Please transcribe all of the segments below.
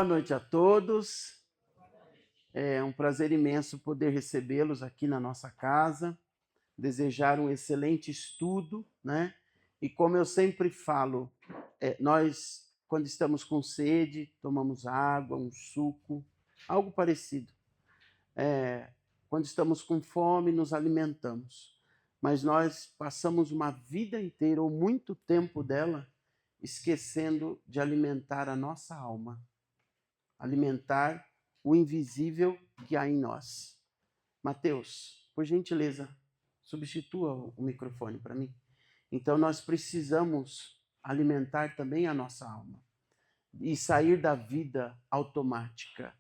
Boa noite a todos. É um prazer imenso poder recebê-los aqui na nossa casa, desejar um excelente estudo, né? E como eu sempre falo, nós, quando estamos com sede, tomamos água, um suco, algo parecido. Quando estamos com fome, nos alimentamos. Mas nós passamos uma vida inteira, ou muito tempo dela, esquecendo de alimentar a nossa alma, alimentar o invisível que há em nós. Mateus, por gentileza, substitua o microfone para mim. Então, nós precisamos alimentar também a nossa alma e sair da vida automática.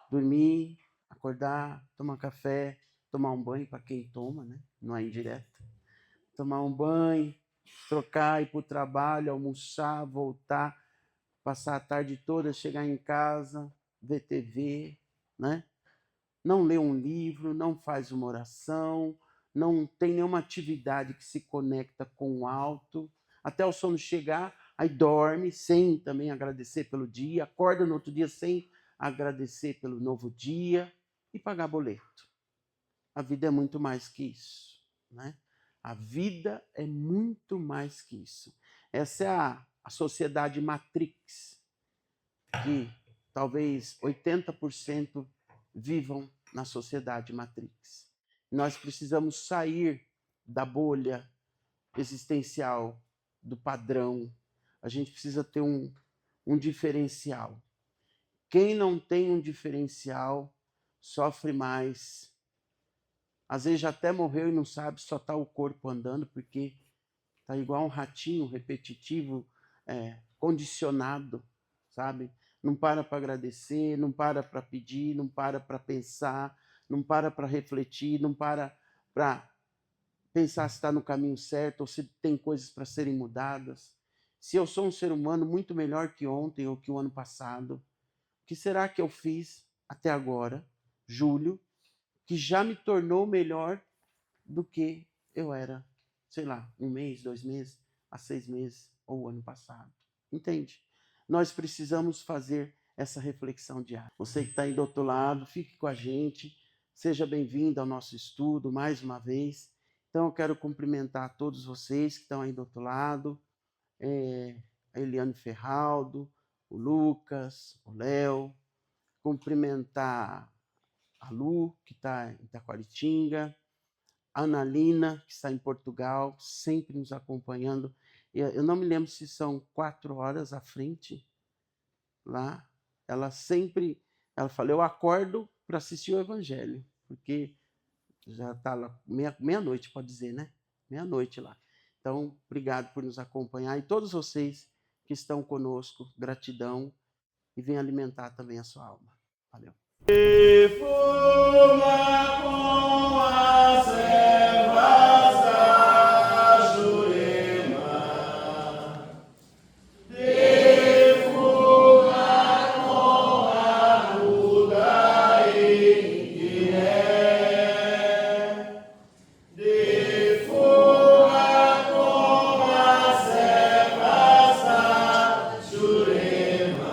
Dormir, acordar, tomar café, tomar um banho, para quem toma, né? Não é indireto. Tomar um banho, trocar, ir para o trabalho, almoçar, voltar, passar a tarde toda, chegar em casa, ver TV, né? Não lê um livro, não faz uma oração, não tem nenhuma atividade que se conecta com o alto, até o sono chegar, aí dorme sem também agradecer pelo dia, acorda no outro dia sem agradecer pelo novo dia e pagar boleto. A vida é muito mais que isso, né? A vida é muito mais que isso. Essa é a sociedade Matrix, que talvez 80% vivam na sociedade Matrix. Nós precisamos sair da bolha existencial, do padrão. A gente precisa ter um diferencial. Quem não tem um diferencial sofre mais. Às vezes já até morreu e não sabe, só está o corpo andando, porque está igual um ratinho repetitivo, condicionado, sabe? Não para agradecer, não para pedir, não para pensar, não para refletir, não para pensar se está no caminho certo ou se tem coisas para serem mudadas. Se eu sou um ser humano muito melhor que ontem ou que o ano passado, o que será que eu fiz até agora, julho, que já me tornou melhor do que eu era, sei lá, 1 mês, 2 meses, há 6 meses ou o ano passado? Entende? Nós precisamos fazer essa reflexão diária. Você que está aí do outro lado, fique com a gente, seja bem-vindo ao nosso estudo mais uma vez. Então, eu quero cumprimentar todos vocês que estão aí do outro lado, a Eliane Ferraldo, o Lucas, o Léo, cumprimentar a Lu, que está em Taquaritinga, a Analina, que está em Portugal, sempre nos acompanhando. Eu não me lembro se são 4 horas à frente lá. Ela fala, eu acordo para assistir o Evangelho, porque já está lá meia-noite, pode dizer, né? Meia-noite lá. Então, obrigado por nos acompanhar. E todos vocês que estão conosco, gratidão, e venham alimentar também a sua alma. Valeu. Defuma com as ervas da Jurema, defuma com a ruda Guiné, defuma com as ervas da Jurema.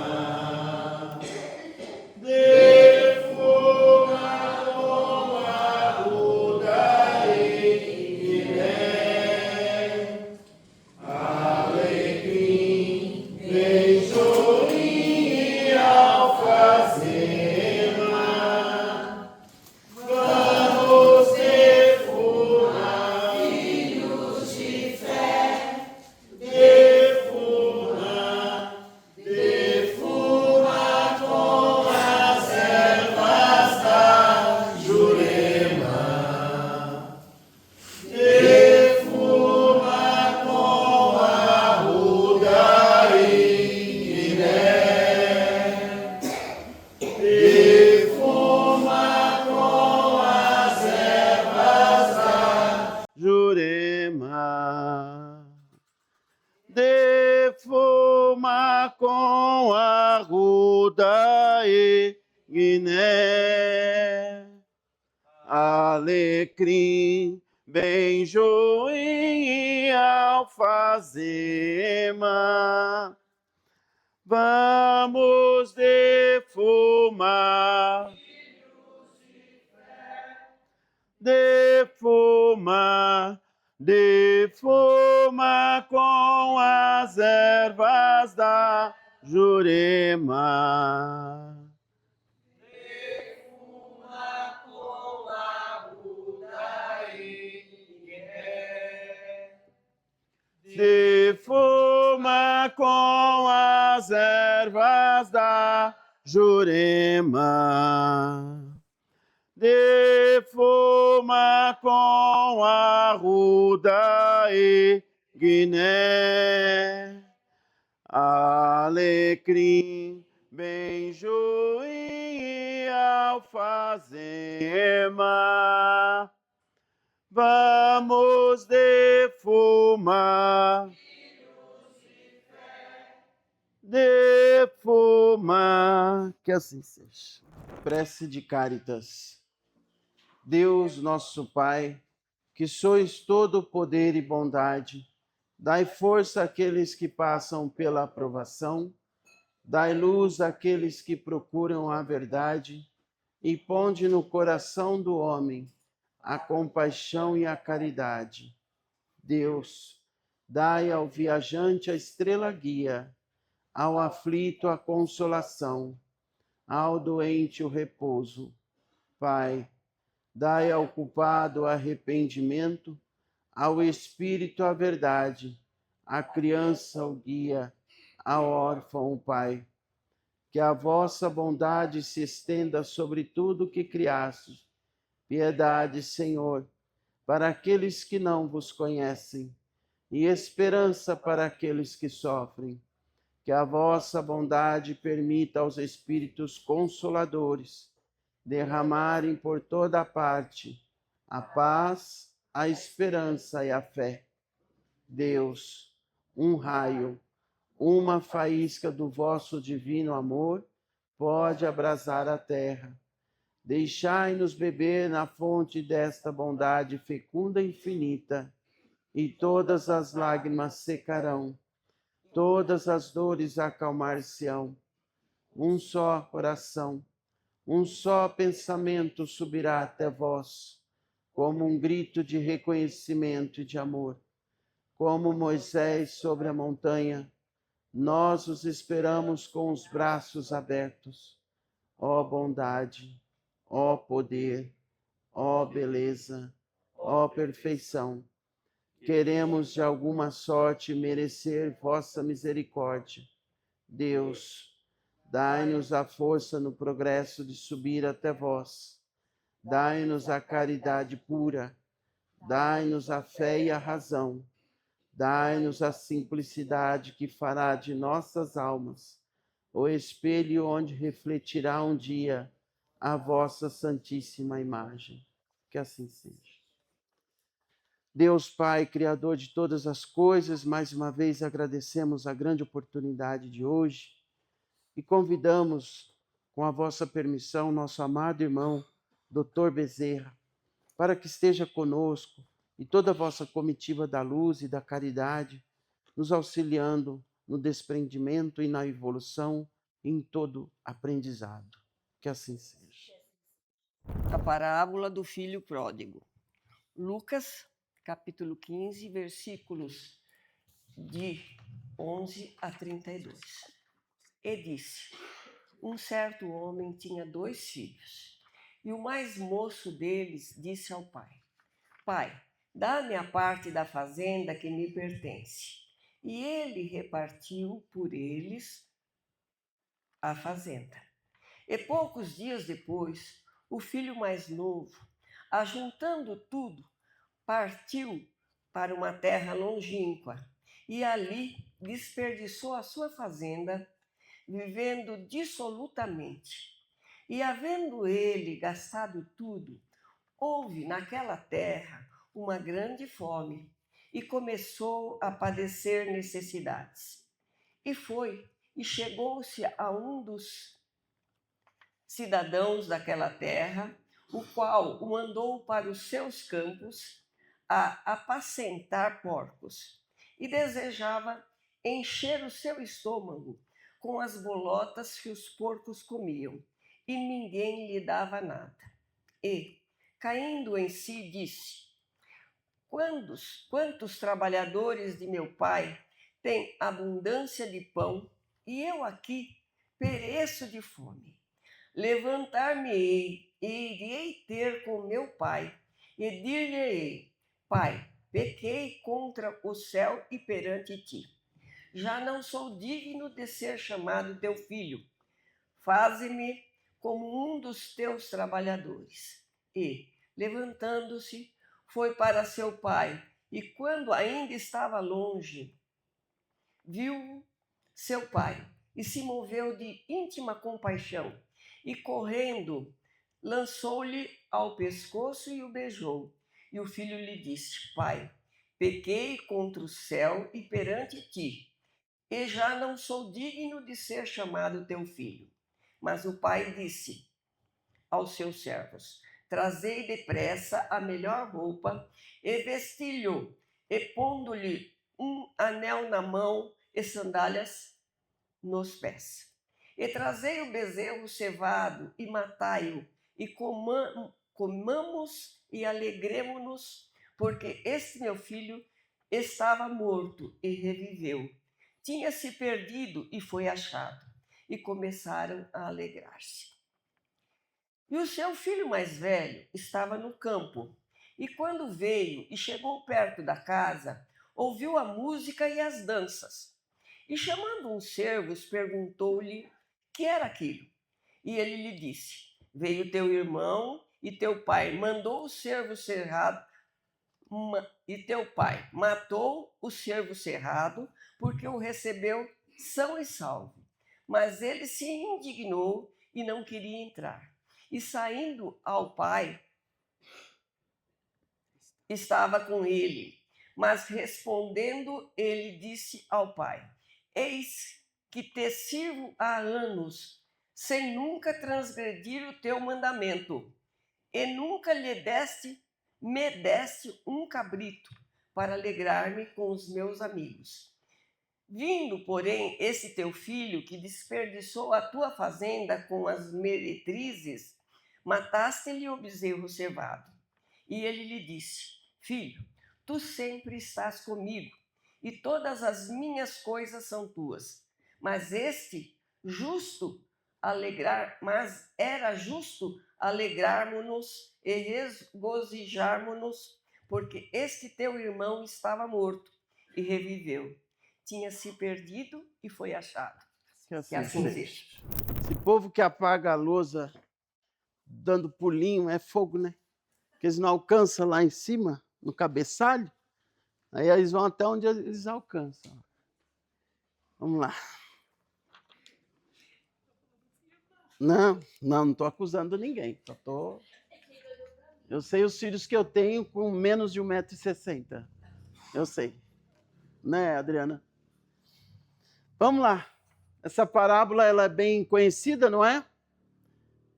Jurema, defuma com a ruda e Guiné, alecrim, benjoim e alfazema, vamos de defuma, defuma, defuma com as ervas da Jurema. Defuma com a ruda Igné. Defuma com as ervas da Jurema. Defuma com a ruda Igné. Alecrim, benjoim e alfazema. Vamos defumar, defumar, que assim seja. Prece de Cáritas. Deus, nosso Pai, que sois todo poder e bondade, dai força àqueles que passam pela aprovação, dai luz àqueles que procuram a verdade, e ponde no coração do homem a compaixão e a caridade. Deus, dai ao viajante a estrela guia, ao aflito a consolação, ao doente o repouso. Pai, dai ao culpado o arrependimento, ao espírito a verdade, à criança o guia, ao órfão o pai. Que a vossa bondade se estenda sobre tudo que criastes. Piedade, Senhor, para aqueles que não vos conhecem, e esperança para aqueles que sofrem. Que a vossa bondade permita aos Espíritos Consoladores derramarem por toda parte a paz, a esperança e a fé. Deus, um raio, uma faísca do vosso divino amor pode abrasar a terra. Deixai-nos beber na fonte desta bondade fecunda e infinita, e todas as lágrimas secarão, todas as dores acalmar-se-ão. Um só coração, um só pensamento subirá até vós, como um grito de reconhecimento e de amor. Como Moisés sobre a montanha, nós os esperamos com os braços abertos. Ó bondade, ó poder, ó beleza, ó perfeição, queremos de alguma sorte merecer vossa misericórdia. Deus, dai-nos a força no progresso de subir até vós. Dai-nos a caridade pura, dai-nos a fé e a razão. Dai-nos a simplicidade que fará de nossas almas o espelho onde refletirá um dia a vossa santíssima imagem. Que assim seja. Deus Pai, Criador de todas as coisas, mais uma vez agradecemos a grande oportunidade de hoje e convidamos, com a vossa permissão, nosso amado irmão, Dr. Bezerra, para que esteja conosco e toda a vossa comitiva da luz e da caridade, nos auxiliando no desprendimento e na evolução em todo aprendizado. Que assim seja. A parábola do filho pródigo. Lucas, capítulo 15, versículos de 11 a 32. E disse: um certo homem tinha 2 filhos, e o mais moço deles disse ao pai: Pai, dá-me a parte da fazenda que me pertence. E ele repartiu por eles a fazenda. E poucos dias depois, o filho mais novo, ajuntando tudo, partiu para uma terra longínqua e ali desperdiçou a sua fazenda, vivendo dissolutamente. E havendo ele gastado tudo, houve naquela terra uma grande fome e começou a padecer necessidades. E foi e chegou-se a um dos cidadãos daquela terra, o qual o mandou para os seus campos a apacentar porcos, e desejava encher o seu estômago com as bolotas que os porcos comiam, e ninguém lhe dava nada. E, caindo em si, disse: quantos trabalhadores de meu pai têm abundância de pão, e eu aqui pereço de fome. Levantar-me-ei e irei ter com meu pai, e dir-lhe-ei: Pai, pequei contra o céu e perante ti. Já não sou digno de ser chamado teu filho. Faze-me como um dos teus trabalhadores. E, levantando-se, foi para seu pai, e quando ainda estava longe, viu seu pai, e se moveu de íntima compaixão, e correndo, lançou-lhe ao pescoço e o beijou. E o filho lhe disse: Pai, pequei contra o céu e perante ti, e já não sou digno de ser chamado teu filho. Mas o pai disse aos seus servos: Trazei depressa a melhor roupa, e vesti-lhe, e pondo-lhe um anel na mão e sandálias nos pés. E trazei o bezerro cevado, e matai-o, e comamos e alegremo-nos, porque este meu filho estava morto e reviveu. Tinha se perdido e foi achado. E começaram a alegrar-se. E o seu filho mais velho estava no campo. E quando veio e chegou perto da casa, ouviu a música e as danças. E chamando uns servos, perguntou-lhe que era aquilo. E ele lhe disse: Veio teu irmão e teu pai mandou o servo cerrado, e teu pai matou o servo cerrado, porque o recebeu são e salvo. Mas ele se indignou e não queria entrar. E saindo ao pai, estava com ele. Mas respondendo, ele disse ao pai: Eis que te sirvo há anos, sem nunca transgredir o teu mandamento, e nunca me deste um cabrito para alegrar-me com os meus amigos. Vindo, porém, esse teu filho, que desperdiçou a tua fazenda com as meretrizes, mataste-lhe o bezerro cevado. E ele lhe disse: Filho, tu sempre estás comigo, e todas as minhas coisas são tuas. Mas era justo alegrarmos-nos e regozijarmos-nos, porque este teu irmão estava morto e reviveu. Tinha se perdido e foi achado. Que Que assim seja. Esse povo que apaga a lousa dando pulinho é fogo, né? Porque eles não alcançam lá em cima, no cabeçalho, aí eles vão até onde eles alcançam. Vamos lá. Não estou acusando ninguém. Eu sei os filhos que eu tenho com menos de 1,60 m. Eu sei. Né, Adriana? Vamos lá. Essa parábola ela é bem conhecida, não é?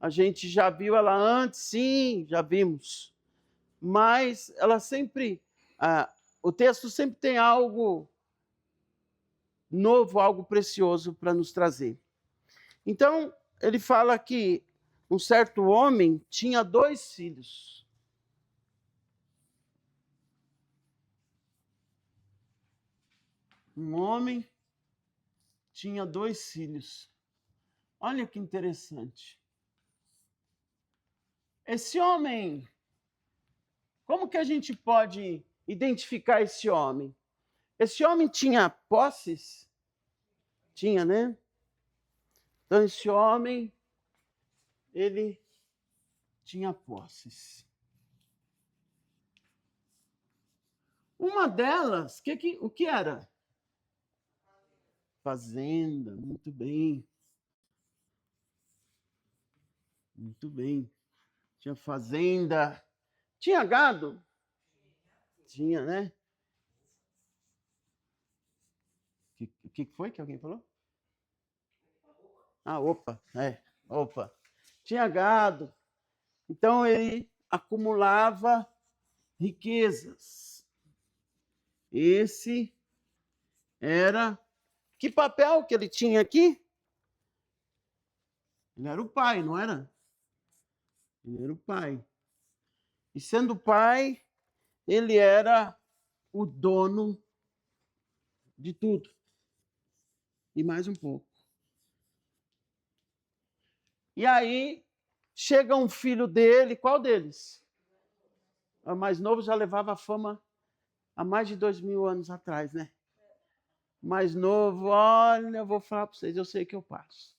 A gente já viu ela antes, sim, já vimos. Mas ela sempre... o texto sempre tem algo novo, algo precioso para nos trazer. Então, ele fala que um certo homem tinha 2 filhos. Um homem tinha 2 filhos. Olha que interessante. Esse homem, como que a gente pode identificar esse homem? Esse homem tinha posses? Tinha, né? Então, esse homem, ele tinha posses. Uma delas, o que era? Fazenda, muito bem. Muito bem. Tinha fazenda. Tinha gado? Tinha, né? O que foi que alguém falou? Opa. Tinha gado. Então ele acumulava riquezas. Esse era... Que papel que ele tinha aqui? Ele era o pai, não era? Ele era o pai. E sendo pai, ele era o dono de tudo. E mais um pouco. E aí, chega um filho dele, qual deles? O mais novo já levava fama há mais de 2000 anos atrás, né? O mais novo, olha, eu vou falar para vocês, eu sei que eu passo.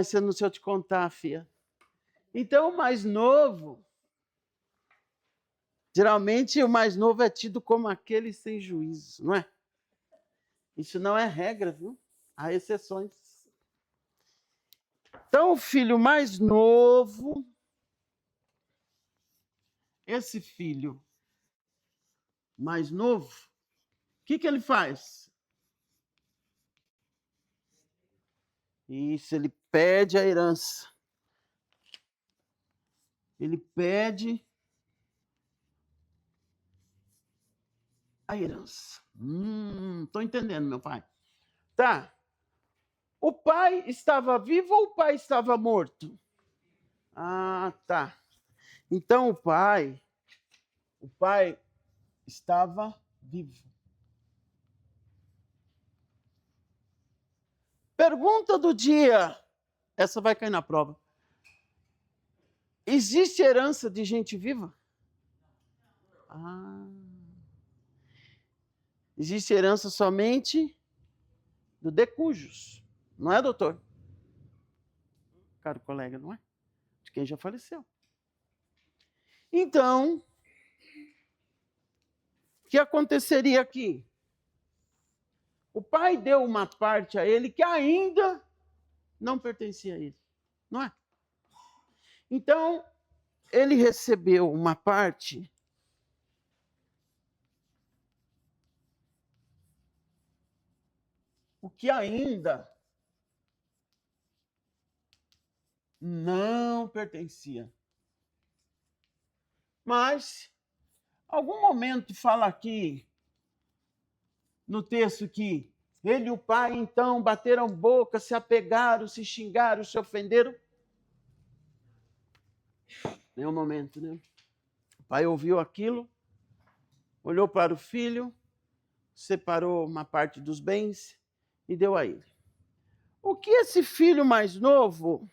Se eu te contar, filha. Então, o mais novo, geralmente o mais novo é tido como aquele sem juízo, não é? Isso não é regra, viu? Há exceções. Então, o filho mais novo, esse filho mais novo, o que ele faz? Isso, ele pede a herança. Ele pede a herança. Estou entendendo, meu pai. Tá. O pai estava vivo ou o pai estava morto? Ah, tá. Então o pai estava vivo. Pergunta do dia. Essa vai cair na prova. Existe herança de gente viva? Existe herança somente do decujos. Não é, doutor? Caro colega, não é? De quem já faleceu. Então, o que aconteceria aqui? O pai deu uma parte a ele que ainda não pertencia a ele, não é? Então, ele recebeu uma parte o que ainda não pertencia. Mas, algum momento fala aqui no texto que ele e o pai, então, bateram boca, se apegaram, se xingaram, se ofenderam. Nenhum momento, né? O pai ouviu aquilo, olhou para o filho, separou uma parte dos bens e deu a ele. O que esse filho mais novo,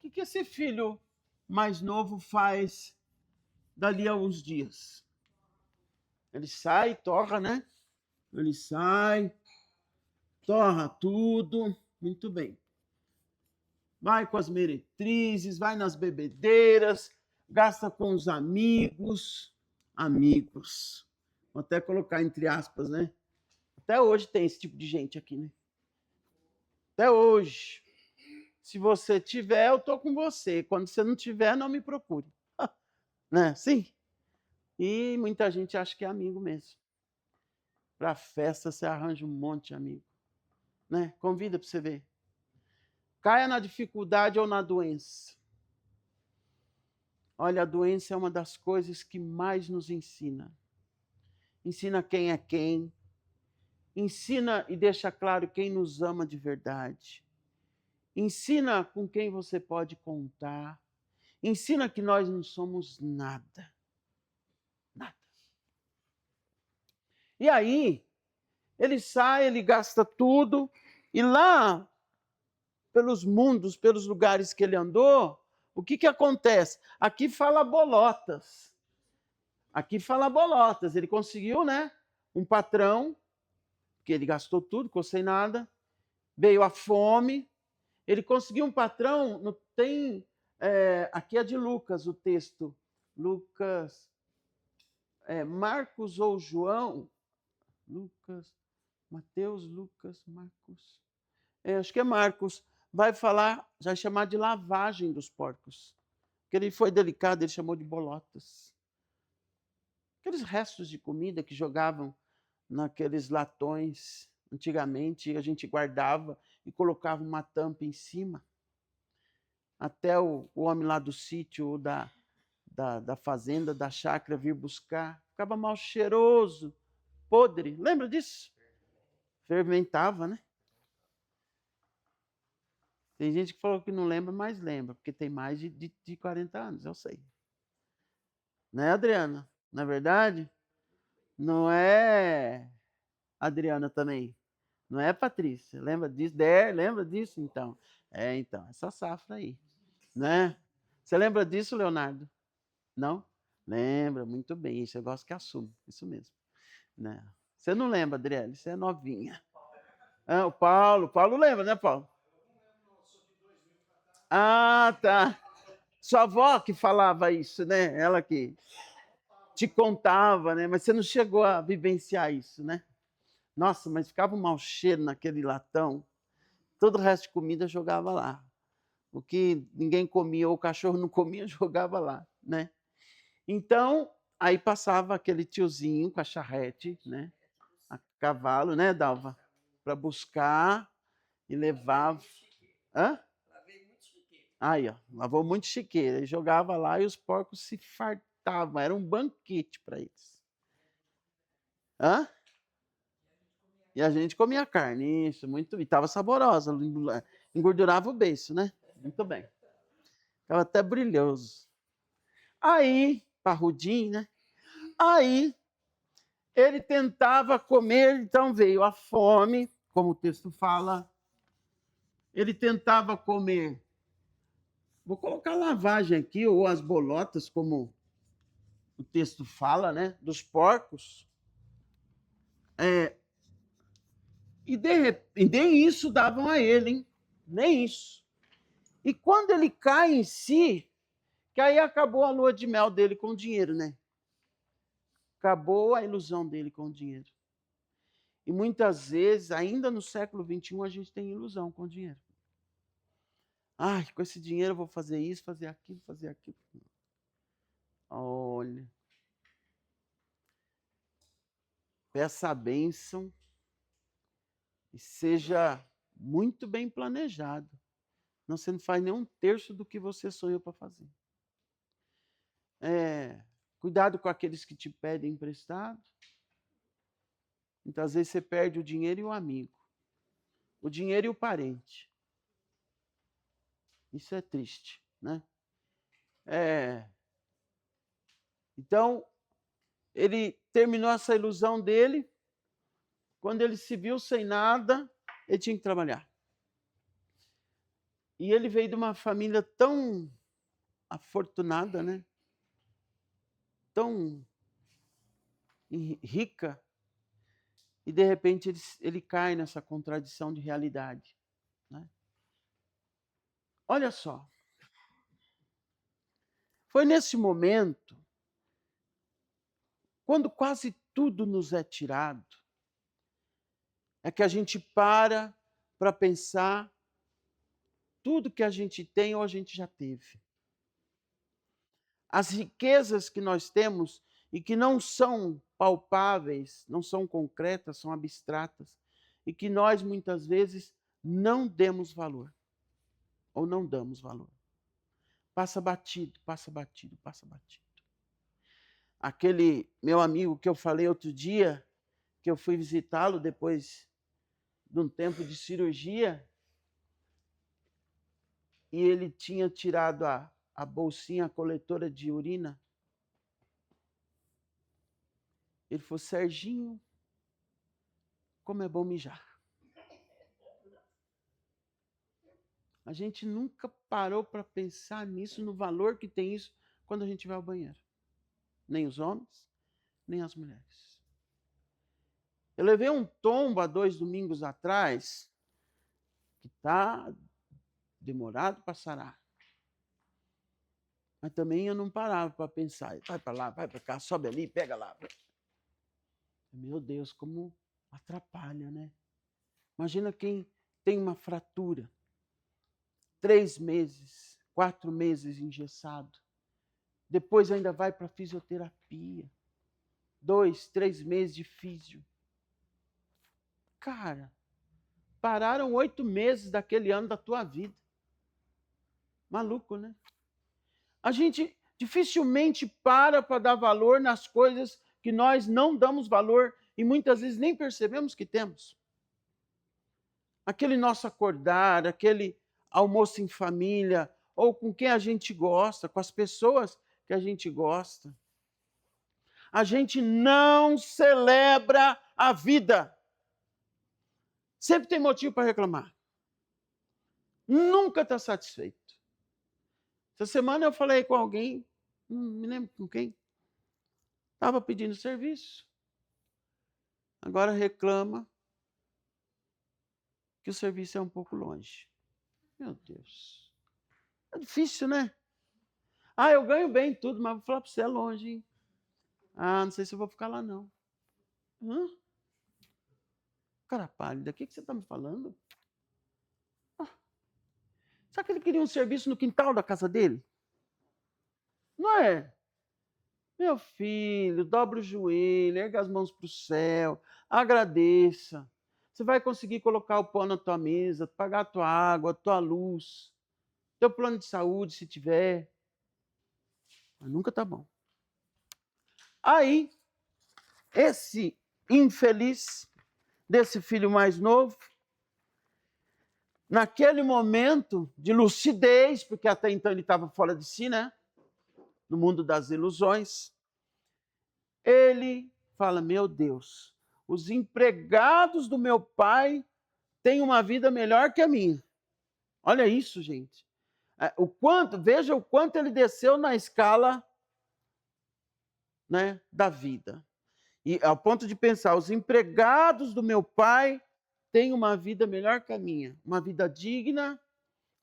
o que esse filho mais novo faz dali a uns dias? Ele sai, torra, né? Ele sai, torra tudo, muito bem. Vai com as meretrizes, vai nas bebedeiras, gasta com os amigos. Vou até colocar entre aspas, né? Até hoje tem esse tipo de gente aqui, né? Até hoje. Se você tiver, eu tô com você. Quando você não tiver, não me procure. Né? Sim? E muita gente acha que é amigo mesmo. Para festa, você arranja um monte de amigo. Né? Convida para você ver. Caia na dificuldade ou na doença. Olha, a doença é uma das coisas que mais nos ensina. Ensina quem é quem. Ensina e deixa claro quem nos ama de verdade. Ensina com quem você pode contar. Ensina que nós não somos nada. Nada. E aí, ele sai, ele gasta tudo, e lá, pelos mundos, pelos lugares que ele andou, o que acontece? Aqui fala bolotas. Aqui fala bolotas. Ele conseguiu, né? Um patrão, que ele gastou tudo, ficou sem nada. Veio a fome. Ele conseguiu um patrão, não tem... aqui é de Lucas o texto. Lucas... Marcos ou João... Lucas... Mateus, Lucas, Marcos... acho que é Marcos. Vai falar, vai chamar de lavagem dos porcos. Porque ele foi delicado, ele chamou de bolotas. Aqueles restos de comida que jogavam naqueles latões, antigamente, a gente guardava e colocava uma tampa em cima. Até o homem lá do sítio ou da fazenda, da chácara, vir buscar. Ficava mal cheiroso, podre. Lembra disso? Fermentava, né? Tem gente que falou que não lembra, mas lembra, porque tem mais de 40 anos, eu sei. Né, Adriana? Na verdade, não é Adriana também. Não é Patrícia. Lembra disso? Lembra disso, então? Então, essa safra aí. Né? Você lembra disso, Leonardo? Não? Lembra, muito bem. Isso eu gosto que assume. Isso mesmo. Né? Você não lembra, Adriele? Você é novinha. O Paulo. Paulo lembra, né, Paulo? Ah, tá. Sua avó que falava isso, né? Ela que te contava, né? Mas você não chegou a vivenciar isso, né? Nossa, mas ficava um mau cheiro naquele latão. Todo o resto de comida jogava lá. O que ninguém comia ou o cachorro não comia, jogava lá, né? Então, aí passava aquele tiozinho com a charrete, né? A cavalo, né, Dalva? Para buscar e levava. Hã? Aí, ó, lavou muito chiqueira. E jogava lá e os porcos se fartavam. Era um banquete para eles. Hã? E a gente comia carne, isso, muito. E estava saborosa, engordurava o beiço, né? Muito bem. Ficava até brilhoso. Aí, parrudinho, né? Aí, ele tentava comer, então veio a fome, como o texto fala. Ele tentava comer. Vou colocar lavagem aqui, ou as bolotas, como o texto fala, né? Dos porcos. E nem isso davam a ele, hein? Nem isso. E quando ele cai em si, que aí acabou a lua de mel dele com o dinheiro, né? Acabou a ilusão dele com o dinheiro. E muitas vezes, ainda no século XXI, a gente tem ilusão com o dinheiro. Ai, com esse dinheiro eu vou fazer isso, fazer aquilo, fazer aquilo. Olha. Peça a bênção e seja muito bem planejado. Não, você não faz nem um terço do que você sonhou para fazer. Cuidado com aqueles que te pedem emprestado. Muitas vezes você perde o dinheiro e o amigo. O dinheiro e o parente. Isso é triste, né? Então, ele terminou essa ilusão dele. Quando ele se viu sem nada, ele tinha que trabalhar. E ele veio de uma família tão afortunada, né? Tão rica. E, de repente, ele cai nessa contradição de realidade. Né? Olha só. Foi nesse momento, quando quase tudo nos é tirado, é que a gente para pensar tudo que a gente tem ou a gente já teve. As riquezas que nós temos e que não são palpáveis, não são concretas, são abstratas, e que nós muitas vezes não demos valor, ou não damos valor. Passa batido, passa batido, passa batido. Aquele meu amigo que eu falei outro dia, que eu fui visitá-lo depois de um tempo de cirurgia, e ele tinha tirado a bolsinha coletora de urina. Ele falou: Serginho, como é bom mijar. A gente nunca parou para pensar nisso, no valor que tem isso quando a gente vai ao banheiro. Nem os homens, nem as mulheres. Eu levei um tombo há 2 domingos atrás, que está demorado para sarar. Mas também eu não parava para pensar. Vai para lá, vai para cá, sobe ali, pega lá. Meu Deus, como atrapalha, né? Imagina quem tem uma fratura. 3 meses, 4 meses engessado. Depois ainda vai para fisioterapia. 2, 3 meses de físio. Cara, pararam 8 meses daquele ano da tua vida. Maluco, né? A gente dificilmente para dar valor nas coisas que nós não damos valor e muitas vezes nem percebemos que temos. Aquele nosso acordar, aquele almoço em família, ou com quem a gente gosta, com as pessoas que a gente gosta. A gente não celebra a vida. Sempre tem motivo para reclamar. Nunca está satisfeito. Essa semana eu falei com alguém, não me lembro com quem, estava pedindo serviço. Agora reclama que o serviço é um pouco longe. Meu Deus. É difícil, né? Eu ganho bem tudo, mas vou falar para você, é longe, hein? Não sei se eu vou ficar lá, não. Cara pálida, o que você está me falando? Será que ele queria um serviço no quintal da casa dele? Não é? Meu filho, dobra o joelho, erga as mãos para o céu, agradeça. Você vai conseguir colocar o pão na tua mesa, pagar a tua água, a tua luz, teu plano de saúde, se tiver. Mas nunca está bom. Aí, esse infeliz desse filho mais novo, naquele momento de lucidez, porque até então ele estava fora de si, né? No mundo das ilusões, ele fala: meu Deus, os empregados do meu pai têm uma vida melhor que a minha. Olha isso, gente. Veja o quanto ele desceu na escala, né, da vida. E ao ponto de pensar, os empregados do meu pai têm uma vida melhor que a minha. Uma vida digna,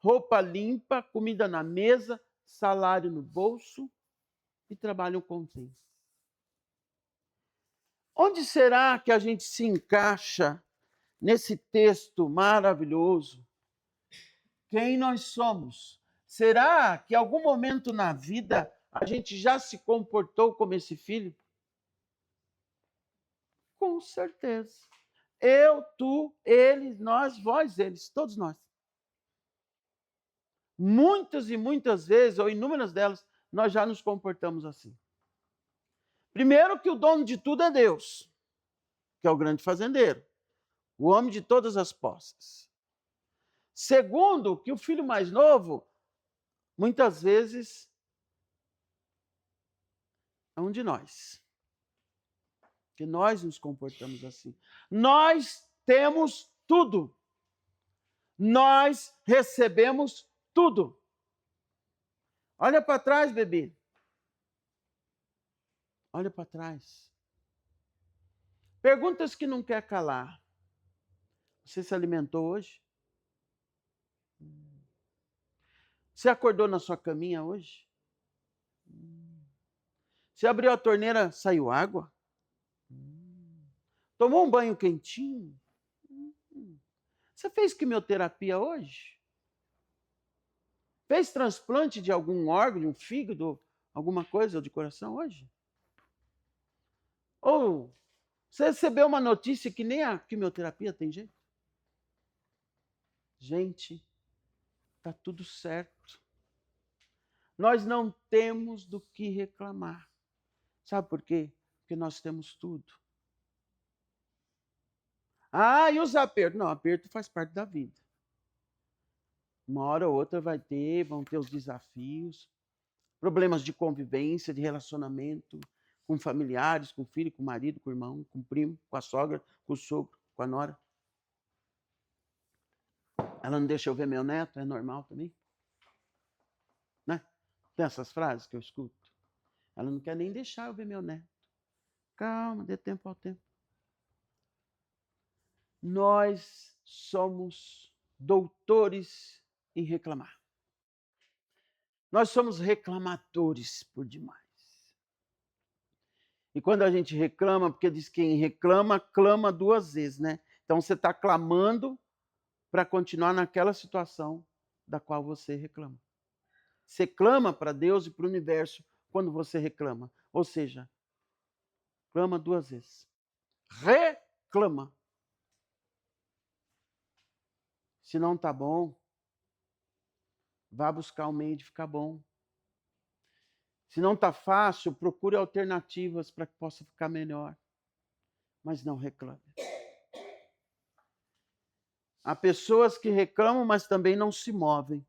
roupa limpa, comida na mesa, salário no bolso e trabalham contentes. Onde será que a gente se encaixa nesse texto maravilhoso? Quem nós somos? Será que em algum momento na vida a gente já se comportou como esse filho? Com certeza. Eu, tu, eles, nós, vós, eles, todos nós. Muitas e muitas vezes, ou inúmeras delas, nós já nos comportamos assim. Primeiro que o dono de tudo é Deus, que é o grande fazendeiro, o homem de todas as posses. Segundo, que o filho mais novo, muitas vezes, é um de nós. Que nós nos comportamos assim. Nós temos tudo. Nós recebemos tudo. Olha para trás, bebê. Olha para trás. Perguntas que não quer calar. Você se alimentou hoje? Você acordou na sua caminha hoje? Você abriu a torneira, saiu água? Tomou um banho quentinho? Você fez quimioterapia hoje? Fez transplante de algum órgão, de um fígado, alguma coisa de coração hoje? Ou você recebeu uma notícia que nem a quimioterapia tem jeito? Gente, está tudo certo. Nós não temos do que reclamar. Sabe por quê? Porque nós temos tudo. E os apertos? Não, aperto faz parte da vida. Uma hora ou outra vão ter os desafios, problemas de convivência, de relacionamento, com familiares, com filho, com marido, com irmão, com primo, com a sogra, com o sogro, com a nora. Ela não deixa eu ver meu neto, é normal também? Né? Tem essas frases que eu escuto. Ela não quer nem deixar eu ver meu neto. Calma, dê tempo ao tempo. Nós somos doutores em reclamar. Nós somos reclamadores por demais. E quando a gente reclama, porque diz que quem reclama, clama duas vezes, né? Então você está clamando para continuar naquela situação da qual você reclama. Você clama para Deus e para o universo quando você reclama. Ou seja, clama duas vezes. Reclama. Se não está bom, vá buscar um meio de ficar bom. Se não está fácil, procure alternativas para que possa ficar melhor. Mas não reclame. Há pessoas que reclamam, mas também não se movem.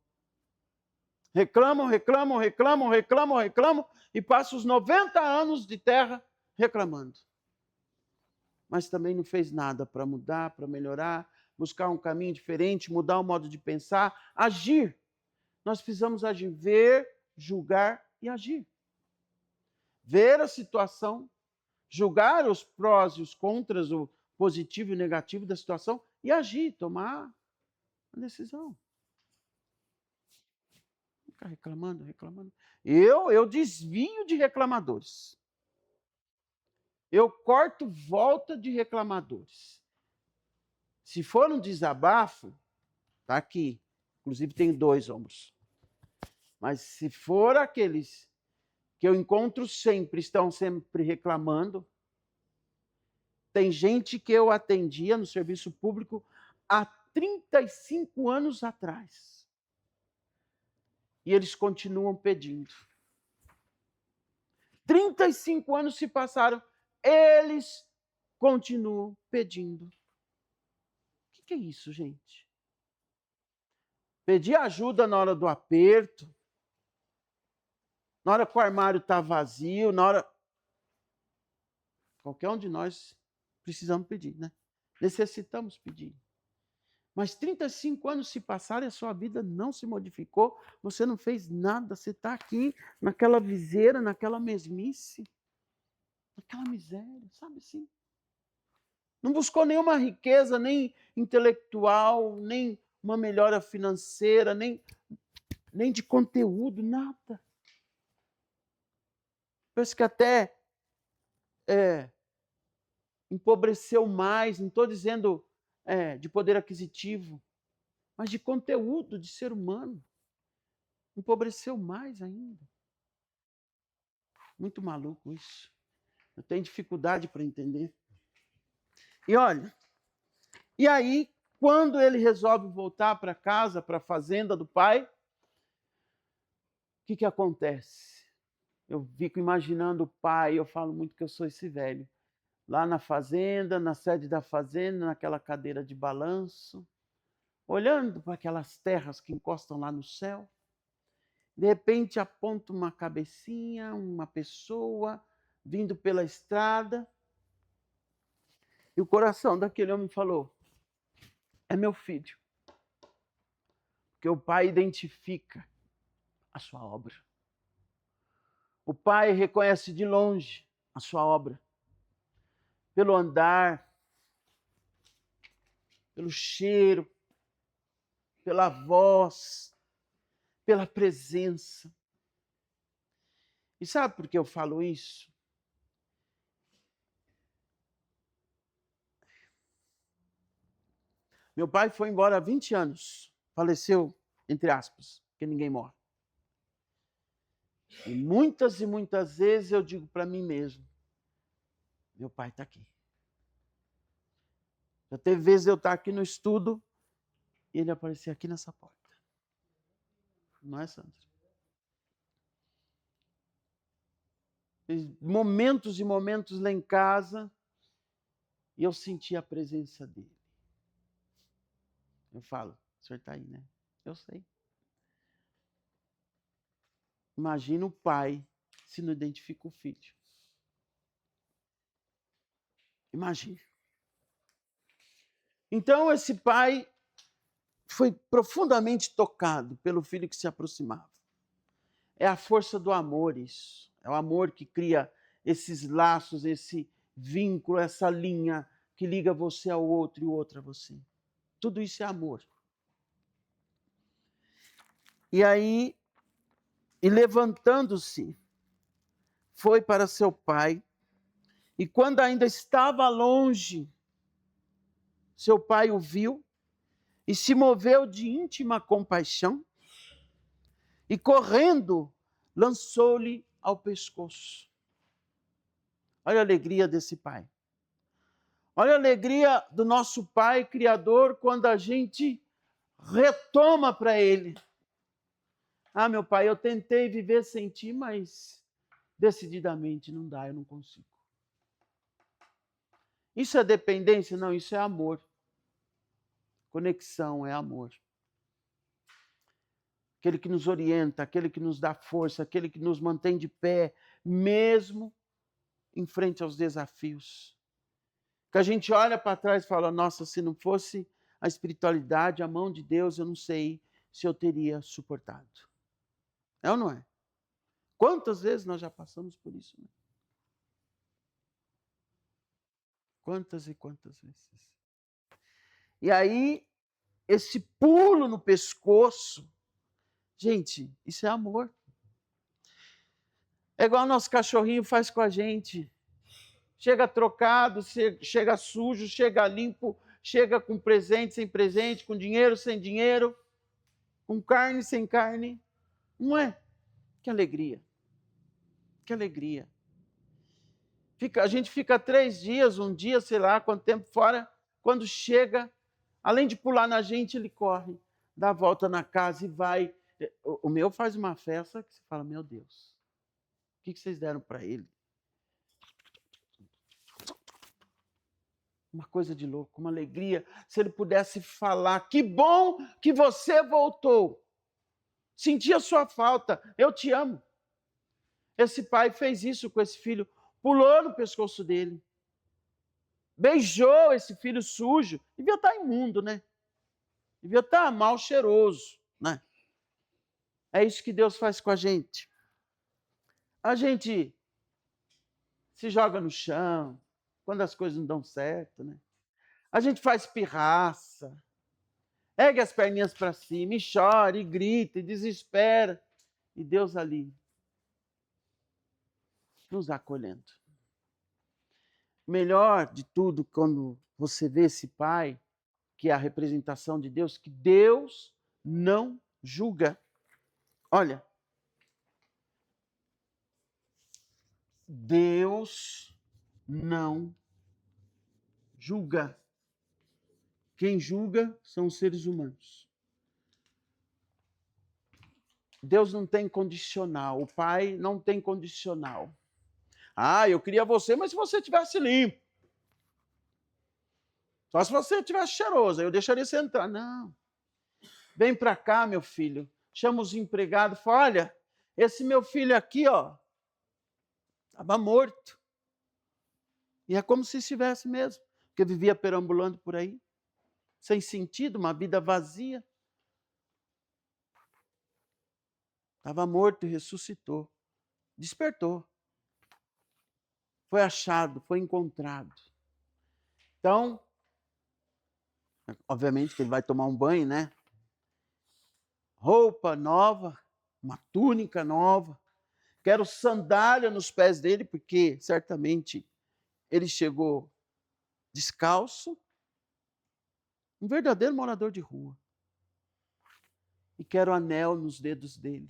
Reclamam, reclamam, reclamam, reclamam, reclamam, e passam os 90 anos de terra reclamando. Mas também não fez nada para mudar, para melhorar, buscar um caminho diferente, mudar o modo de pensar, agir. Nós precisamos agir, ver, julgar e agir. Ver a situação, julgar os prós e os contras, o positivo e o negativo da situação e agir, tomar uma decisão. Ficar reclamando, reclamando. Eu desvio de reclamadores. Eu corto volta de reclamadores. Se for um desabafo, está aqui. Inclusive tem 2 ombros. Mas se for aqueles que eu encontro sempre, estão sempre reclamando, tem gente que eu atendia no serviço público há 35 anos atrás. E eles continuam pedindo. 35 anos se passaram, eles continuam pedindo. O que é isso, gente? Pedir ajuda na hora do aperto, na hora que o armário está vazio, na hora... Qualquer um de nós precisamos pedir, né? Necessitamos pedir. Mas 35 anos se passaram e a sua vida não se modificou, você não fez nada, você está aqui naquela viseira, naquela mesmice, naquela miséria, sabe assim? Não buscou nenhuma riqueza, nem intelectual, nem uma melhora financeira, nem de conteúdo, nada. Parece que até empobreceu mais, não estou dizendo de poder aquisitivo, mas de conteúdo de ser humano. Empobreceu mais ainda. Muito maluco isso. Eu tenho dificuldade para entender. E olha, e aí, quando ele resolve voltar para casa, para a fazenda do pai, o que acontece? Eu fico imaginando o pai, eu falo muito que eu sou esse velho, lá na fazenda, na sede da fazenda, naquela cadeira de balanço, olhando para aquelas terras que encostam lá no céu. De repente aponta uma cabecinha, uma pessoa vindo pela estrada. E o coração daquele homem falou: é meu filho. Porque o pai identifica a sua obra. O pai reconhece de longe a sua obra. Pelo andar, pelo cheiro, pela voz, pela presença. E sabe por que eu falo isso? Meu pai foi embora há 20 anos. Faleceu, entre aspas, porque ninguém morre. E muitas vezes eu digo para mim mesmo: meu pai está aqui. Já teve vezes eu estar aqui no estudo e ele aparecer aqui nessa porta. Não é, Sandra? Momentos e momentos lá em casa e eu senti a presença dele. Eu falo: o senhor está aí, né? Eu sei. Imagina o pai se não identifica o filho. Imagina. Então esse pai foi profundamente tocado pelo filho que se aproximava. É a força do amor isso. É o amor que cria esses laços, esse vínculo, essa linha que liga você ao outro e o outro a você. Tudo isso é amor. E aí, levantando-se, foi para seu pai, e quando ainda estava longe, seu pai o viu e se moveu de íntima compaixão e, correndo, lançou-lhe ao pescoço. Olha a alegria desse pai. Olha a alegria do nosso Pai Criador quando a gente retoma para Ele. Ah, meu pai, eu tentei viver sem ti, mas decididamente não dá, eu não consigo. Isso é dependência? Não, isso é amor. conexão, é amor. Aquele que nos orienta, aquele que nos dá força, aquele que nos mantém de pé, mesmo em frente aos desafios. Que a gente olha para trás e fala, nossa, se não fosse a espiritualidade, a mão de Deus, eu não sei se eu teria suportado. É ou não é? Quantas vezes nós já passamos por isso? Né? Quantas e quantas vezes? E aí, esse pulo no pescoço, gente, isso é amor. É igual o nosso cachorrinho faz com a gente. Chega trocado, chega sujo, chega limpo, chega com presente, sem presente, com dinheiro, sem dinheiro, com carne, sem carne. Não é? Que alegria. Que alegria. A gente fica 3 dias, um dia, sei lá quanto tempo fora, quando chega, além de pular na gente, ele corre, dá a volta na casa e vai. O meu faz uma festa que você fala, meu Deus, o que vocês deram para ele? Uma coisa de louco, uma alegria. Se ele pudesse falar, que bom que você voltou. Senti a sua falta, eu te amo. Esse pai fez isso com esse filho, pulou no pescoço dele. Beijou esse filho sujo. Devia estar imundo, né? Devia estar mal cheiroso, né? É isso que Deus faz com a gente. A gente se joga no chão, quando as coisas não dão certo, né? A gente faz pirraça, ergue as perninhas para cima, e chora, e grita, e desespera. E Deus ali, nos acolhendo. Melhor de tudo, quando você vê esse pai, que é a representação de Deus, que Deus não julga. Olha, Deus não julga. Quem julga são os seres humanos. Deus não tem condicional, o Pai não tem condicional. Ah, eu queria você, mas se você tivesse limpo. Só se você tivesse cheiroso, aí eu deixaria você entrar. Não. Vem para cá, meu filho. Chama os empregados, fala, olha, esse meu filho aqui, ó, estava morto. E é como se estivesse mesmo, porque vivia perambulando por aí, sem sentido, uma vida vazia. Estava morto e ressuscitou. Despertou. Foi achado, foi encontrado. Então, obviamente que ele vai tomar um banho, né? Roupa nova, uma túnica nova. Quero sandália nos pés dele, porque certamente ele chegou descalço. Um verdadeiro morador de rua. E quero anel nos dedos dele.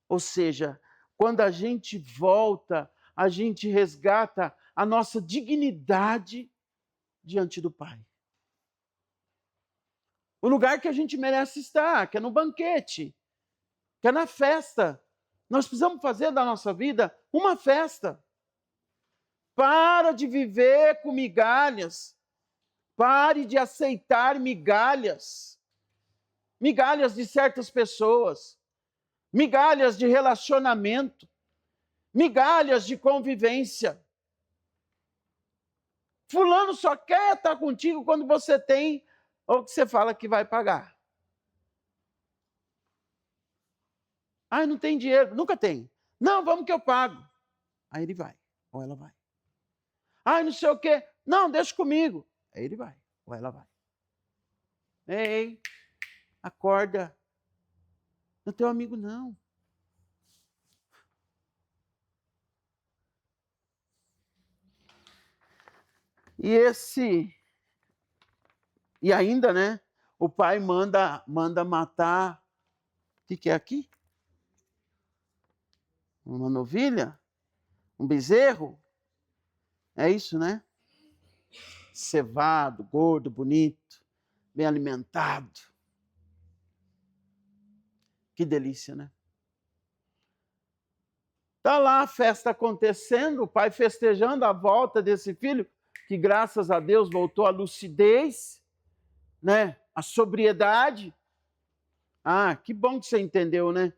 Ou seja, quando a gente volta, a gente resgata a nossa dignidade diante do Pai. O lugar que a gente merece estar, que é no banquete, que é na festa. Nós precisamos fazer da nossa vida uma festa. Para de viver com migalhas. Pare de aceitar migalhas. Migalhas de certas pessoas. Migalhas de relacionamento. Migalhas de convivência. Fulano só quer estar contigo quando você tem ou que você fala que vai pagar. Ah, não tem dinheiro. Nunca tem. Não, vamos que eu pago. Aí ele vai, ou ela vai. Ah, não sei o quê. Não, deixa comigo. Aí ele vai, ou ela vai. Ei, acorda. Não é teu amigo, não. E ainda, né? O pai manda matar. O que é aqui? Uma novilha? Um bezerro? É isso, né? Cevado, gordo, bonito, bem alimentado. Que delícia, né? Está lá a festa acontecendo, o pai festejando a volta desse filho, que graças a Deus voltou à lucidez, né? A sobriedade. Ah, que bom que você entendeu, né?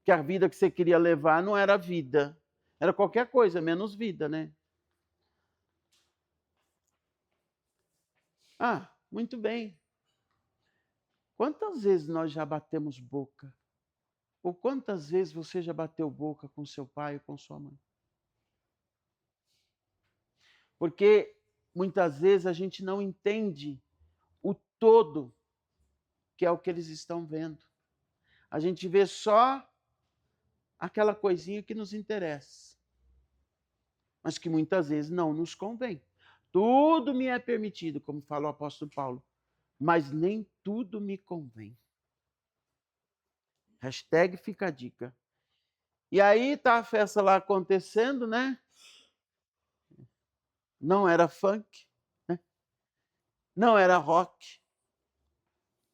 Que a vida que você queria levar não era vida. Era qualquer coisa, menos vida, né? Ah, muito bem. Quantas vezes nós já batemos boca? Ou quantas vezes você já bateu boca com seu pai ou com sua mãe? Porque muitas vezes a gente não entende o todo, que é o que eles estão vendo. A gente vê só aquela coisinha que nos interessa, mas que muitas vezes não nos convém. Tudo me é permitido, como fala o apóstolo Paulo, mas nem tudo me convém. Hashtag fica a dica. E aí tá a festa lá acontecendo, né? Não era funk, né? Não era rock.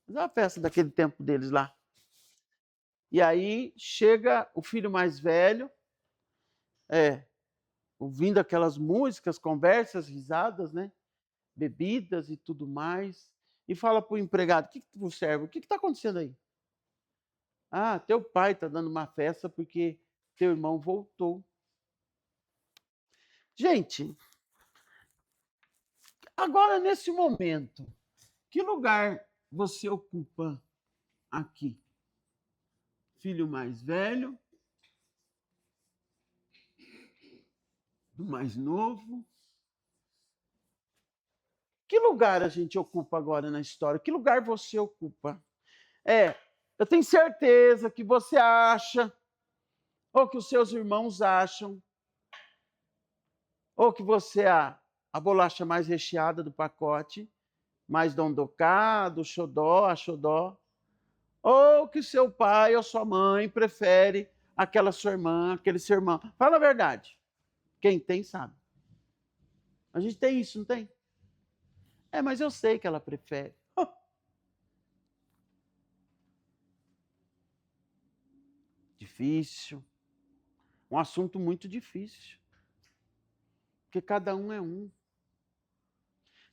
Mas é a festa daquele tempo deles lá. E aí chega o filho mais velho, ouvindo aquelas músicas, conversas, risadas, né? Bebidas e tudo mais, e fala para o empregado, o servo, o que está acontecendo aí? Ah, teu pai está dando uma festa porque teu irmão voltou. Gente, agora nesse momento, que lugar você ocupa aqui? Filho mais velho, do mais novo? Que lugar a gente ocupa agora na história? Que lugar você ocupa? Eu tenho certeza que você acha, ou que os seus irmãos acham, ou que você é a bolacha mais recheada do pacote, mais dondocado, xodó, a xodó, ou que seu pai ou sua mãe prefere aquela sua irmã, aquele seu irmão. Fala a verdade. Quem tem sabe. A gente tem isso, não tem? Mas eu sei que ela prefere. Difícil. Um assunto muito difícil. Porque cada um é um.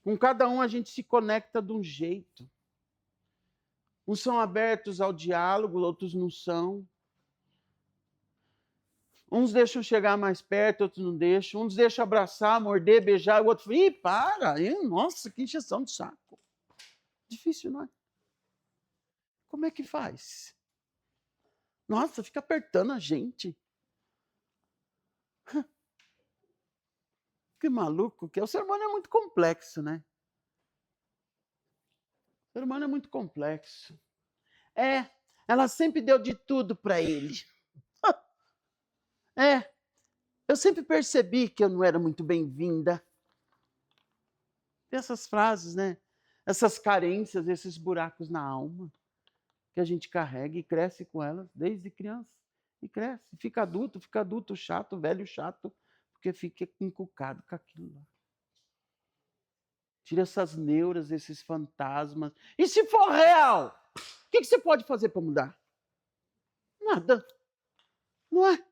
Com cada um a gente se conecta de um jeito. Uns são abertos ao diálogo, outros não são. Uns deixam chegar mais perto, outros não deixam. Uns deixam abraçar, morder, beijar, o outro fala, ih, para! Nossa, que injeção de saco. Difícil, não é? Como é que faz? Nossa, fica apertando a gente. Que maluco que é. O ser humano é muito complexo, né? O ser humano é muito complexo. Ela sempre deu de tudo para ele. Eu sempre percebi que eu não era muito bem-vinda. Tem essas frases, né? Essas carências, esses buracos na alma que a gente carrega e cresce com elas desde criança. E cresce, fica adulto chato, velho chato, porque fica encucado com aquilo lá. Tira essas neuras, esses fantasmas. E se for real, o que você pode fazer para mudar? Nada. Não é?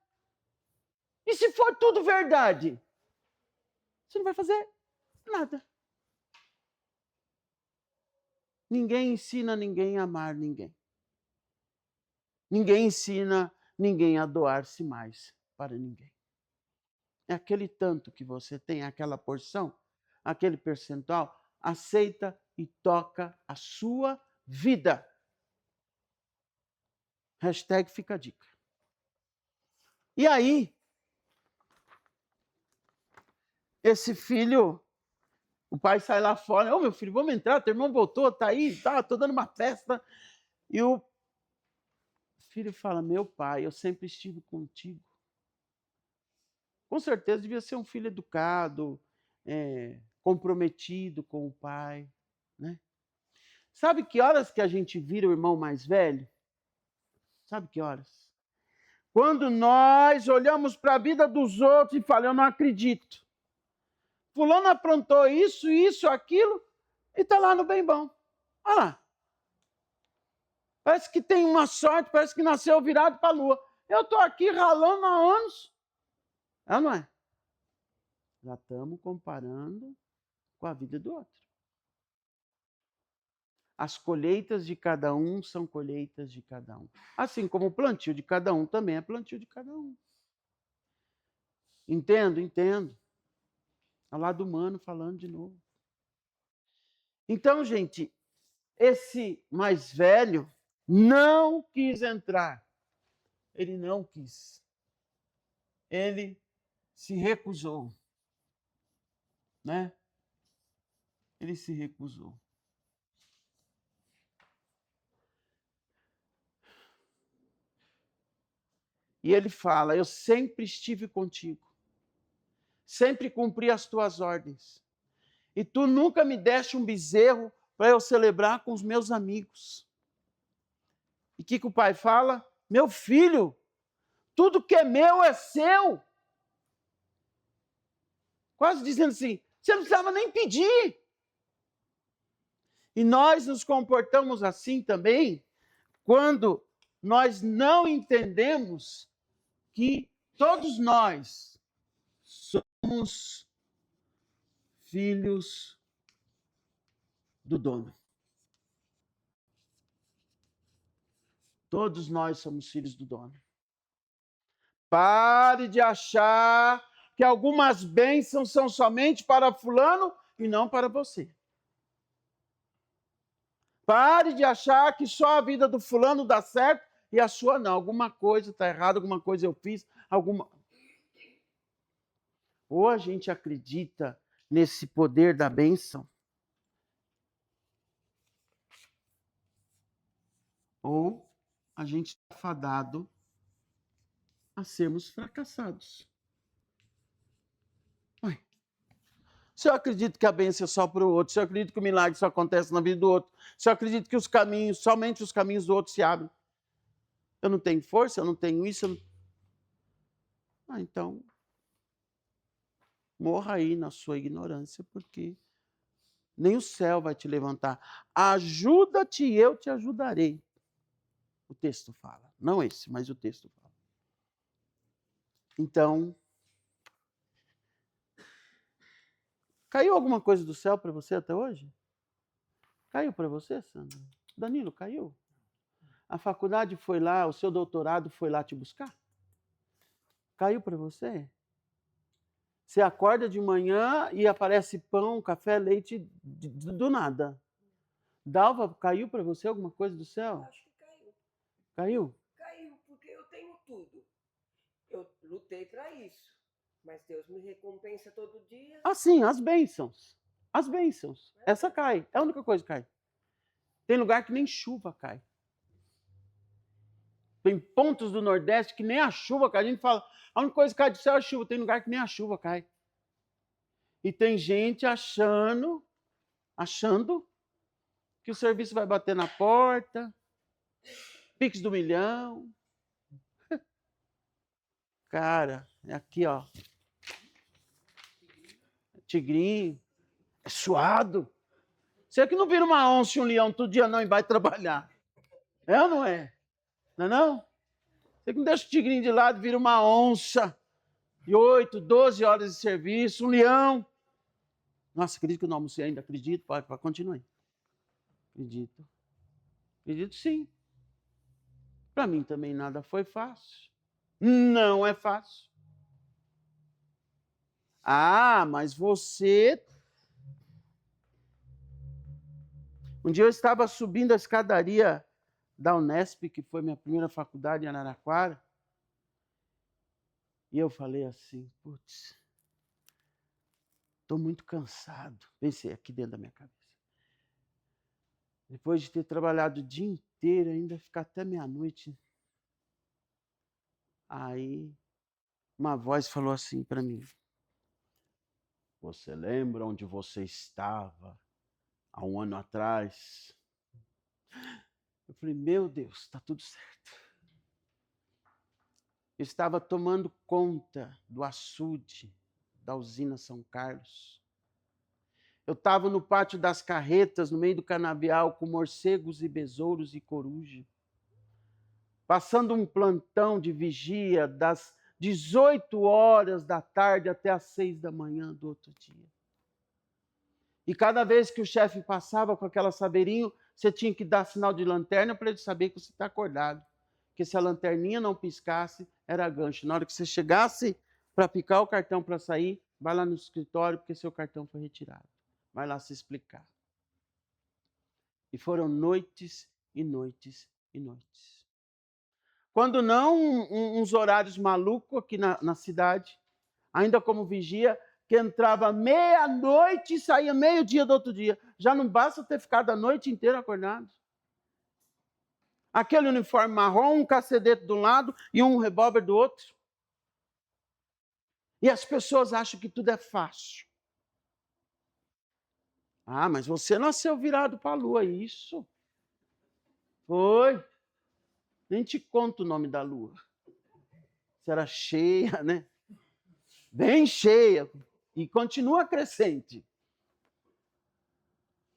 E se for tudo verdade? Você não vai fazer nada. Ninguém ensina ninguém a amar ninguém. Ninguém ensina ninguém a doar-se mais para ninguém. É aquele tanto que você tem, aquela porção, aquele percentual, aceita e toca a sua vida. Hashtag fica a dica. E aí, esse filho, o pai sai lá fora, meu filho, vamos entrar, teu irmão voltou, tá aí, tô dando uma festa. E o filho fala, meu pai, eu sempre estive contigo. Com certeza devia ser um filho educado, comprometido com o pai, né? Sabe que horas que a gente vira o irmão mais velho? Sabe que horas? Quando nós olhamos para a vida dos outros e falamos, eu não acredito. Fulano aprontou isso, isso, aquilo, e está lá no bem bom. Olha lá. Parece que tem uma sorte, parece que nasceu virado para a lua. Eu estou aqui ralando há anos. É ou não é? Já estamos comparando com a vida do outro. As colheitas de cada um são colheitas de cada um. Assim como o plantio de cada um também é plantio de cada um. Entendo? Entendo. É o lado humano falando de novo. Então, gente, esse mais velho não quis entrar. Ele não quis. Ele se recusou. Né? Ele se recusou. E ele fala: eu sempre estive contigo, sempre cumpri as tuas ordens, e tu nunca me deste um bezerro para eu celebrar com os meus amigos. E o que o pai fala? Meu filho, tudo que é meu é seu. Quase dizendo assim, você não precisava nem pedir. E nós nos comportamos assim também quando nós não entendemos que todos nós somos filhos do dono. Todos nós somos filhos do dono. Pare de achar que algumas bênçãos são somente para fulano e não para você. Pare de achar que só a vida do fulano dá certo e a sua não. Alguma coisa está errada, alguma coisa eu fiz, alguma... Ou a gente acredita nesse poder da bênção, ou a gente está fadado a sermos fracassados. Ué. Se eu acredito que a bênção é só para o outro, se eu acredito que o milagre só acontece na vida do outro, se eu acredito que os caminhos, somente os caminhos do outro se abrem, eu não tenho força, eu não tenho isso, eu não... então, morra aí na sua ignorância, porque nem o céu vai te levantar. Ajuda-te e eu te ajudarei. O texto fala. Não esse, mas o texto fala. Então, caiu alguma coisa do céu para você até hoje? Caiu para você, Sandra? Danilo, caiu? A faculdade foi lá, o seu doutorado foi lá te buscar? Caiu para você? Você acorda de manhã e aparece pão, café, leite do nada. Dalva, caiu para você alguma coisa do céu? Acho que caiu. Caiu? Caiu, porque eu tenho tudo. Eu lutei para isso. Mas Deus me recompensa todo dia. Assim, as bênçãos. As bênçãos. Essa cai. É a única coisa que cai. Tem lugar que nem chuva cai. Tem pontos do Nordeste que nem a chuva cai. A gente fala, a única coisa que cai do céu é a chuva. Tem lugar que nem a chuva cai. E tem gente achando que o serviço vai bater na porta, Pix do milhão. Cara, é aqui, ó. Tigrinho. É suado. Você que não vira uma onça e um leão todo dia não e vai trabalhar. É ou não é? Não é não? Você que não deixa o tigrinho de lado, vira uma onça. De 8, 12 horas de serviço, um leão. Nossa, acredito que eu não almocei ainda. Acredito, pode continuar. Acredito. Acredito sim. Para mim também nada foi fácil. Não é fácil. Ah, mas você... Um dia eu estava subindo a escadaria da Unesp, que foi minha primeira faculdade em Araraquara, e eu falei assim, putz, estou muito cansado. Pensei aqui dentro da minha cabeça. Depois de ter trabalhado o dia inteiro, ainda ficar até meia-noite. Aí uma voz falou assim para mim, você lembra onde você estava há um ano atrás? Eu falei, meu Deus, está tudo certo. Eu estava tomando conta do açude da usina São Carlos. Eu estava no pátio das carretas, no meio do canavial, com morcegos e besouros e coruja, passando um plantão de vigia das 18 horas da tarde até às 6 da manhã do outro dia. E cada vez que o chefe passava com aquela sabeirinho, você tinha que dar sinal de lanterna para ele saber que você está acordado. Porque se a lanterninha não piscasse, era gancho. Na hora que você chegasse para picar o cartão para sair, vai lá no escritório, porque seu cartão foi retirado. Vai lá se explicar. E foram noites e noites e noites. Quando não, uns horários malucos aqui na cidade, ainda como vigia, que entrava meia-noite e saía meio-dia do outro dia. Já não basta ter ficado a noite inteira acordado. Aquele uniforme marrom, um cacedete de um lado e um revólver do outro. E as pessoas acham que tudo é fácil. Ah, mas você nasceu virado para a lua, isso? Foi. Nem te conto o nome da lua. Se era cheia, né? Bem cheia. E continua crescente.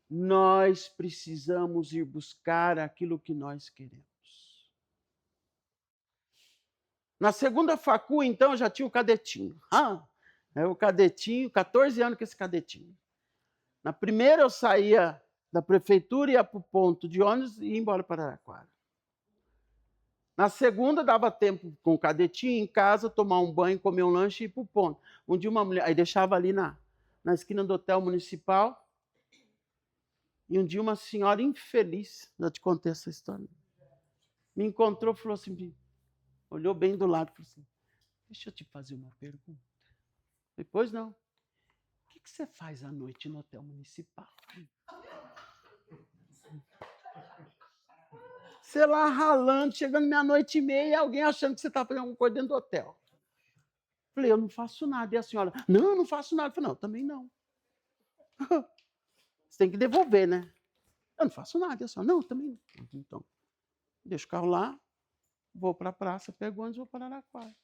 Nós precisamos ir buscar aquilo que nós queremos. Na segunda facul, então, eu já tinha o cadetinho. O cadetinho, 14 anos com esse cadetinho. Na primeira eu saía da prefeitura, ia para o ponto de ônibus e ia embora para Araraquara. Na segunda, dava tempo com o cadetinho em casa, tomar um banho, comer um lanche e ir para o ponto. Um dia uma mulher, aí deixava ali na esquina do hotel municipal, e um dia uma senhora infeliz, já te contei essa história, me encontrou e falou assim, olhou bem do lado e falou assim, deixa eu te fazer uma pergunta. Depois não. O que você faz à noite no hotel municipal? Sei lá, ralando, chegando meia-noite e meia, alguém achando que você está fazendo alguma coisa dentro do hotel. Falei, eu não faço nada. E a senhora, não, eu não faço nada. Eu falei, não, também não. Você tem que devolver, né? Eu não faço nada. E a senhora, não, também não. Então, deixo o carro lá, vou para a praça, pego o ônibus e vou para Araraquara.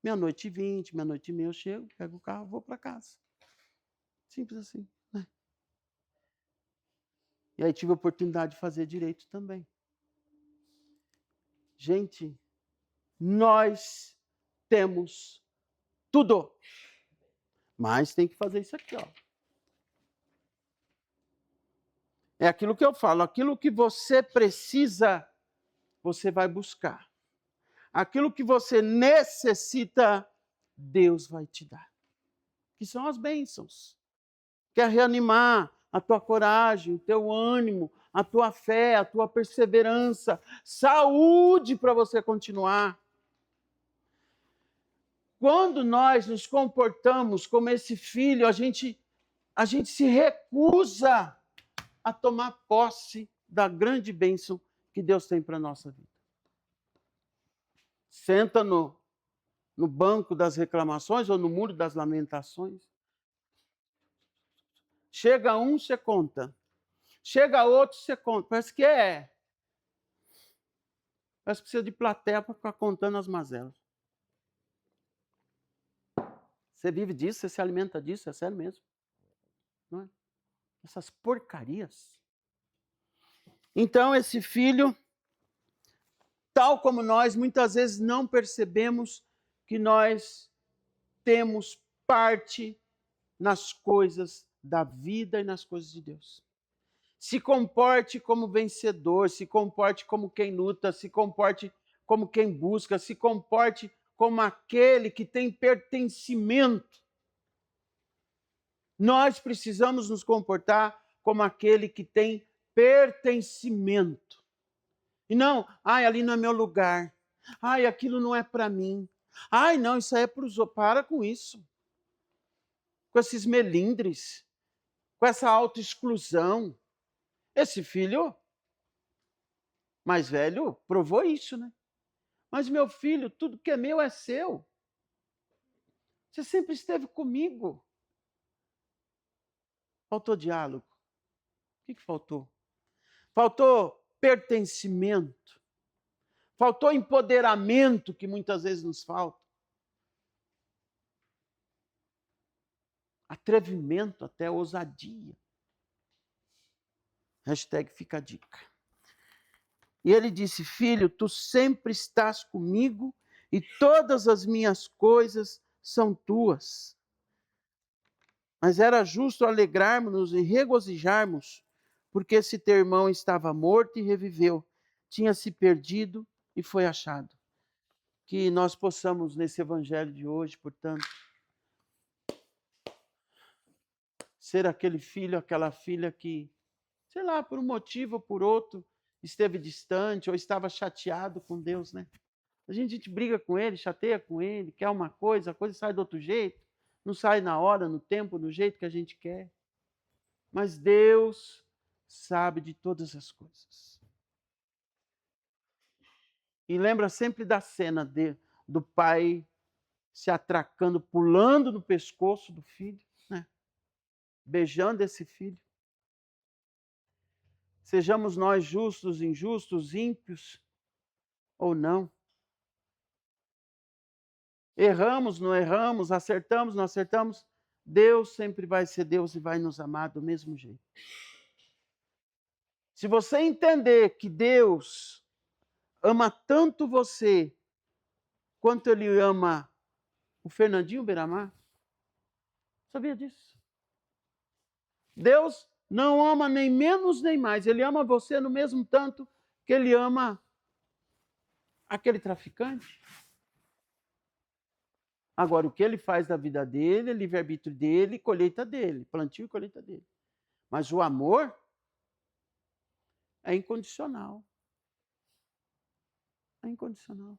Meia-noite e 20, meia-noite e meia eu chego, pego o carro, vou para casa. Simples assim, né? E aí tive a oportunidade de fazer direito também. Gente, nós temos tudo. Mas tem que fazer isso aqui, ó. É aquilo que eu falo, aquilo que você precisa, você vai buscar. Aquilo que você necessita, Deus vai te dar. Que são as bênçãos. Quer reanimar a tua coragem, o teu ânimo, a tua fé, a tua perseverança, saúde para você continuar. Quando nós nos comportamos como esse filho, a gente se recusa a tomar posse da grande bênção que Deus tem para a nossa vida. Senta no banco das reclamações ou no muro das lamentações. Chega um, você conta. Chega outro, você conta. Parece que precisa de plateia para ficar contando as mazelas. Você vive disso, você se alimenta disso, é sério mesmo. Não é? Essas porcarias. Então, esse filho, tal como nós, muitas vezes não percebemos que nós temos parte nas coisas da vida e nas coisas de Deus. Se comporte como vencedor, se comporte como quem luta, se comporte como quem busca, se comporte como aquele que tem pertencimento. Nós precisamos nos comportar como aquele que tem pertencimento. E não, ali não é meu lugar. Aquilo não é para mim. Não, isso aí é para os outros. Para com isso. Com esses melindres. Com essa autoexclusão. Esse filho mais velho provou isso, né? Mas meu filho, tudo que é meu é seu. Você sempre esteve comigo. Faltou diálogo. O que faltou? Faltou pertencimento. Faltou empoderamento, que muitas vezes nos falta. Atrevimento, até ousadia. Hashtag fica a dica. E ele disse, filho, tu sempre estás comigo e todas as minhas coisas são tuas. Mas era justo alegrarmos-nos e regozijarmos porque esse teu irmão estava morto e reviveu, tinha se perdido e foi achado. Que nós possamos, nesse evangelho de hoje, portanto, ser aquele filho, aquela filha que, sei lá, por um motivo ou por outro, esteve distante ou estava chateado com Deus, né? A gente briga com ele, chateia com ele, quer uma coisa, a coisa sai do outro jeito, não sai na hora, no tempo, no jeito que a gente quer. Mas Deus sabe de todas as coisas. E lembra sempre da cena do pai se atracando, pulando no pescoço do filho, né? Beijando esse filho. Sejamos nós justos, injustos, ímpios ou não. Erramos, não erramos, acertamos, não acertamos. Deus sempre vai ser Deus e vai nos amar do mesmo jeito. Se você entender que Deus ama tanto você quanto Ele ama o Fernandinho Beiramar, sabia disso? Deus não ama nem menos nem mais. Ele ama você no mesmo tanto que Ele ama aquele traficante. Agora, o que ele faz da vida dele, é livre-arbítrio dele, colheita dele, plantio e colheita dele. Mas o amor é incondicional. É incondicional.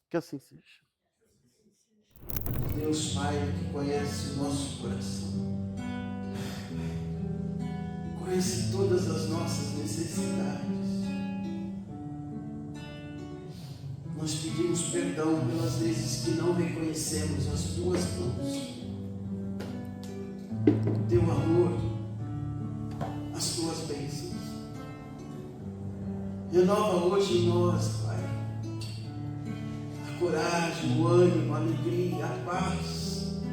Que assim seja. Deus Pai, que conhece o nosso coração, conhece todas as nossas necessidades. Nós pedimos perdão pelas vezes que não reconhecemos as tuas mãos, o teu amor, as tuas bênçãos. Renova hoje em nós, Pai, a coragem, o ânimo, a alegria, a paz.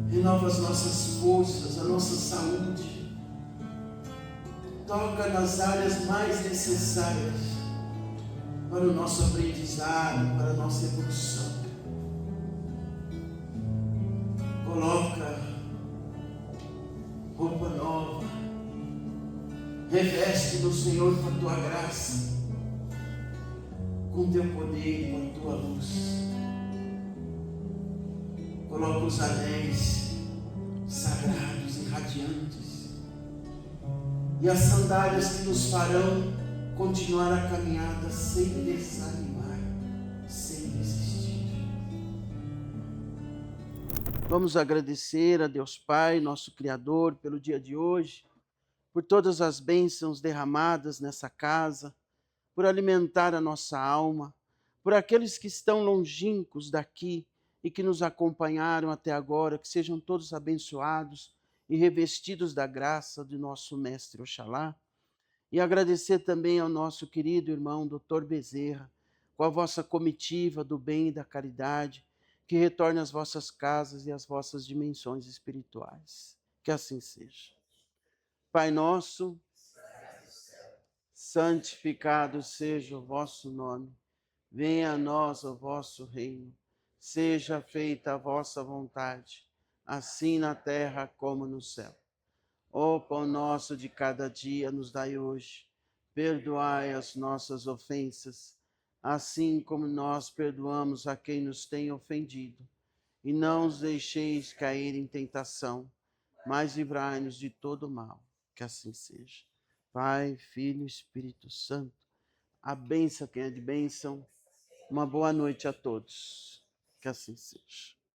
Renova as nossas forças, a nossa saúde. Toca nas áreas mais necessárias para o nosso aprendizado, para a nossa evolução. Coloca roupa nova, reveste do Senhor com a tua graça, com o teu poder e com a tua luz. Coloca os anéis sagrados e radiantes e as sandálias que nos farão continuar a caminhada sem desanimar, sem desistir. Vamos agradecer a Deus Pai, nosso Criador, pelo dia de hoje, por todas as bênçãos derramadas nessa casa, por alimentar a nossa alma, por aqueles que estão longínquos daqui e que nos acompanharam até agora, que sejam todos abençoados e revestidos da graça do nosso Mestre Oxalá. E agradecer também ao nosso querido irmão Dr. Bezerra, com a vossa comitiva do bem e da caridade, que retorne às vossas casas e às vossas dimensões espirituais. Que assim seja. Pai nosso, santificado seja o vosso nome. Venha a nós o vosso reino. Seja feita a vossa vontade, assim na terra como no céu. O pão nosso de cada dia nos dai hoje. Perdoai as nossas ofensas, assim como nós perdoamos a quem nos tem ofendido. E não os deixeis cair em tentação, mas livrai-nos de todo mal. Que assim seja. Pai, Filho e Espírito Santo, a bênção quem é de bênção. Uma boa noite a todos. Que assim seja.